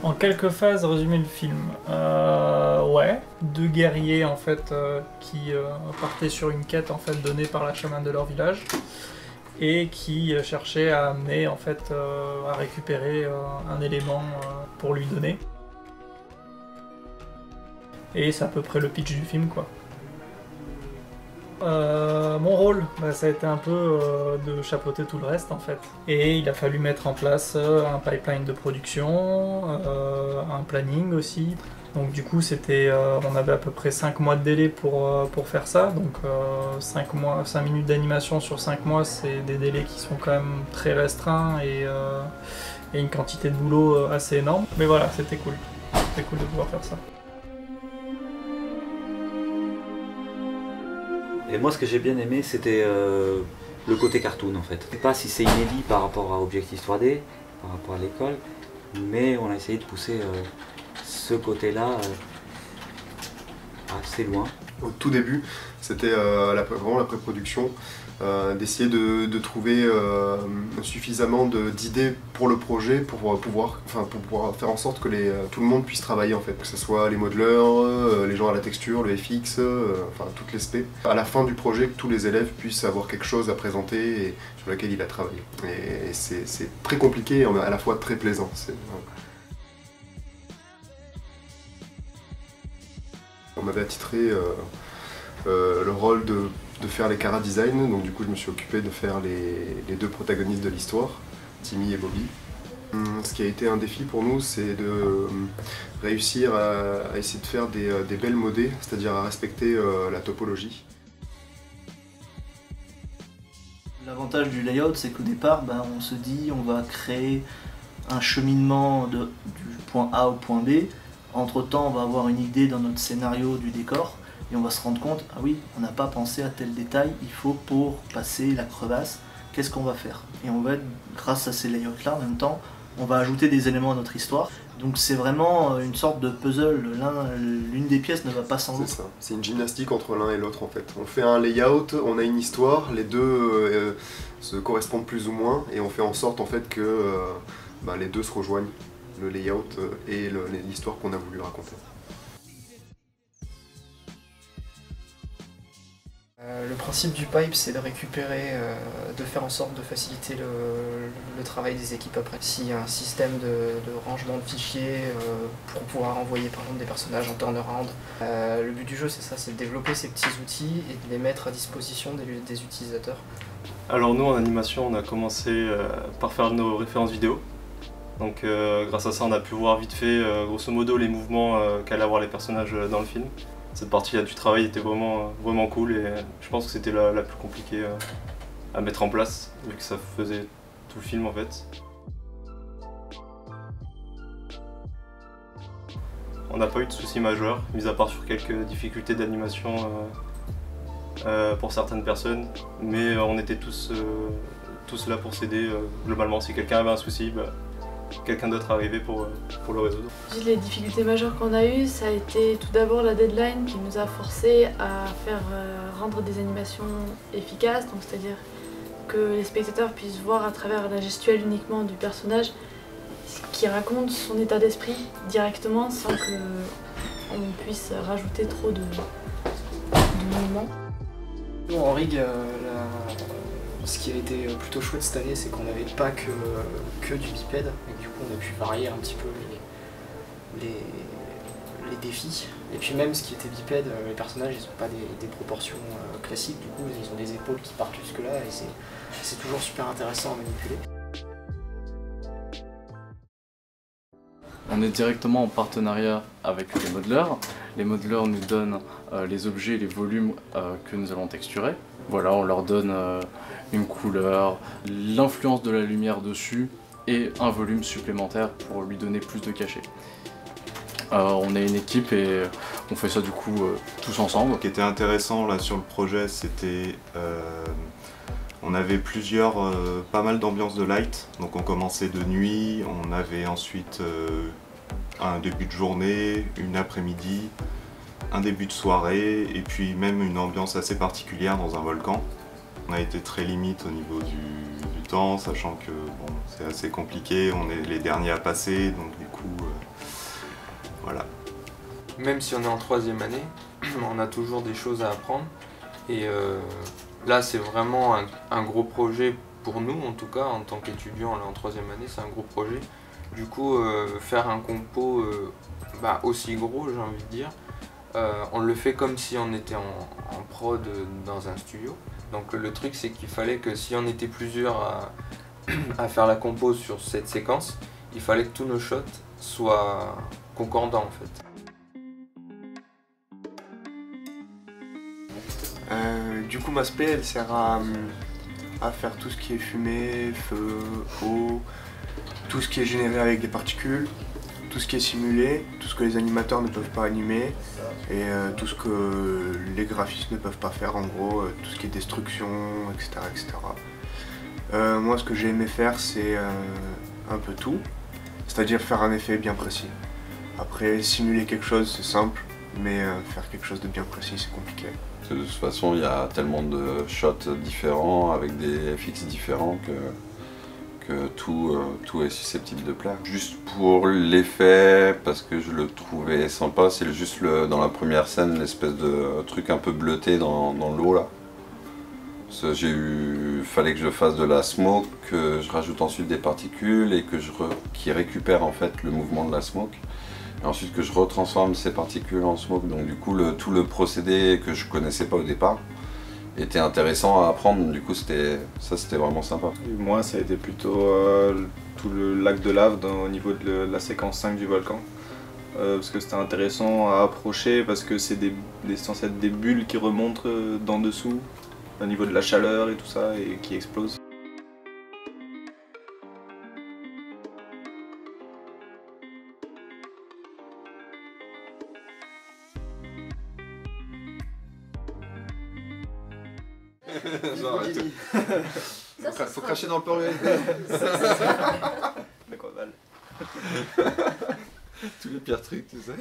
En quelques phases, résumer le film. Ouais, deux guerriers en fait qui partaient sur une quête en fait donnée par la chamane de leur village et qui cherchaient à amener en fait à récupérer un élément pour lui donner. Et c'est à peu près le pitch du film quoi. Mon rôle, ça a été un peu de chapeauter tout le reste en fait. Et il a fallu mettre en place un pipeline de production, un planning aussi. Donc du coup on avait à peu près 5 mois de délai pour faire ça. Donc 5 minutes d'animation sur 5 mois, c'est des délais qui sont quand même très restreints et une quantité de boulot assez énorme. Mais voilà, c'était cool. C'était cool de pouvoir faire ça. Et moi, ce que j'ai bien aimé, c'était le côté cartoon en fait. Je sais pas si c'est inédit par rapport à Objective 3D, par rapport à l'école, mais on a essayé de pousser ce côté-là assez loin. Au tout début, c'était vraiment la pré-production, d'essayer de trouver suffisamment d'idées pour le projet pour pouvoir faire en sorte que tout le monde puisse travailler en fait, que ce soit les modeleurs, les gens à la texture, le FX, enfin toutes les spé. À la fin du projet, que tous les élèves puissent avoir quelque chose à présenter et sur lequel il a travaillé. Et c'est très compliqué et à la fois très plaisant. On m'avait attitré le rôle de faire les chara design, donc du coup je me suis occupé de faire les deux protagonistes de l'histoire, Timmy et Bobby. Ce qui a été un défi pour nous, c'est de réussir à essayer de faire des belles modées, c'est-à-dire à respecter la topologie. L'avantage du layout, c'est qu'au départ, on se dit on va créer un cheminement du point A au point B. Entre-temps, on va avoir une idée dans notre scénario du décor et on va se rendre compte, ah oui, on n'a pas pensé à tel détail, il faut pour passer la crevasse, qu'est-ce qu'on va faire? Et on va, grâce à ces layouts-là, en même temps, on va ajouter des éléments à notre histoire. Donc c'est vraiment une sorte de puzzle, l'une des pièces ne va pas sans l'autre. C'est ça, c'est une gymnastique entre l'un et l'autre en fait. On fait un layout, on a une histoire, les deux se correspondent plus ou moins et on fait en sorte en fait que les deux se rejoignent, le layout et l'histoire qu'on a voulu raconter. Le principe du pipe, c'est de récupérer, de faire en sorte de faciliter le travail des équipes après. S'il y a un système de rangement de fichiers pour pouvoir envoyer par exemple des personnages en turnaround, le but du jeu c'est ça, c'est de développer ces petits outils et de les mettre à disposition des utilisateurs. Alors nous en animation, on a commencé par faire nos références vidéo. Donc grâce à ça, on a pu voir vite fait, grosso modo, les mouvements qu'allaient avoir les personnages dans le film. Cette partie-là du travail était vraiment cool et je pense que c'était la plus compliquée à mettre en place, vu que ça faisait tout le film en fait. On n'a pas eu de soucis majeurs, mis à part sur quelques difficultés d'animation pour certaines personnes, mais on était tous là pour s'aider. Globalement, si quelqu'un avait un souci, quelqu'un d'autre arrivait pour le résoudre. Les difficultés majeures qu'on a eues, ça a été tout d'abord la deadline qui nous a forcé à faire rendre des animations efficaces, donc c'est-à-dire que les spectateurs puissent voir à travers la gestuelle uniquement du personnage qui raconte son état d'esprit directement sans qu'on puisse rajouter trop de mouvements. Nous en rig, ce qui a été plutôt chouette cette année, c'est qu'on n'avait pas que du bipède, et du coup on a pu varier un petit peu les défis. Et puis même ce qui était bipède, les personnages ils n'ont pas des proportions classiques, du coup ils ont des épaules qui partent jusque là et c'est toujours super intéressant à manipuler. On est directement en partenariat avec les modeleurs. Les modeleurs nous donnent les objets et les volumes que nous allons texturer. Voilà, on leur donne une couleur, l'influence de la lumière dessus et un volume supplémentaire pour lui donner plus de cachet. On est une équipe et on fait ça du coup tous ensemble. Ce qui était intéressant là sur le projet, c'était on avait pas mal d'ambiances de light. Donc on commençait de nuit, on avait ensuite un début de journée, une après-midi, un début de soirée et puis même une ambiance assez particulière dans un volcan. On a été très limite au niveau du temps, sachant que bon, c'est assez compliqué, on est les derniers à passer, donc du coup, voilà. Même si on est en 3e année, on a toujours des choses à apprendre. Et là, c'est vraiment un gros projet pour nous, en tout cas, en tant qu'étudiants en 3e année, c'est un gros projet. Du coup, faire un compo aussi gros, j'ai envie de dire, on le fait comme si on était en prod dans un studio. Donc le truc, c'est qu'il fallait que si on était plusieurs à faire la compo sur cette séquence, il fallait que tous nos shots soient concordants en fait. Du coup, ma spé, elle sert à faire tout ce qui est fumée, feu, eau, tout ce qui est généré avec des particules, tout ce qui est simulé, tout ce que les animateurs ne peuvent pas animer et tout ce que les graphistes ne peuvent pas faire, en gros, tout ce qui est destruction, etc. etc. Moi, ce que j'ai aimé faire, c'est un peu tout, c'est-à-dire faire un effet bien précis. Après, simuler quelque chose, c'est simple, mais faire quelque chose de bien précis, c'est compliqué. De toute façon, il y a tellement de shots différents, avec des FX différents, que tout est susceptible de plaire. Juste pour l'effet, parce que je le trouvais sympa, c'est juste dans la première scène, l'espèce de truc un peu bleuté dans l'eau là. Fallait que je fasse de la smoke, que je rajoute ensuite des particules et qui récupère en fait le mouvement de la smoke. Et ensuite que je retransforme ces particules en smoke. Donc du coup tout le procédé que je connaissais pas au départ était intéressant à apprendre. Du coup c'était vraiment sympa. Et moi ça a été plutôt tout le lac de lave au niveau de la séquence 5 du volcan. Parce que c'était intéressant à approcher parce que c'est censé être des bulles qui remontent d'en dessous au niveau de la chaleur et tout ça et qui explosent. Faut cracher dans le peur. D'accord, mal. Tous les pires trucs, tu sais.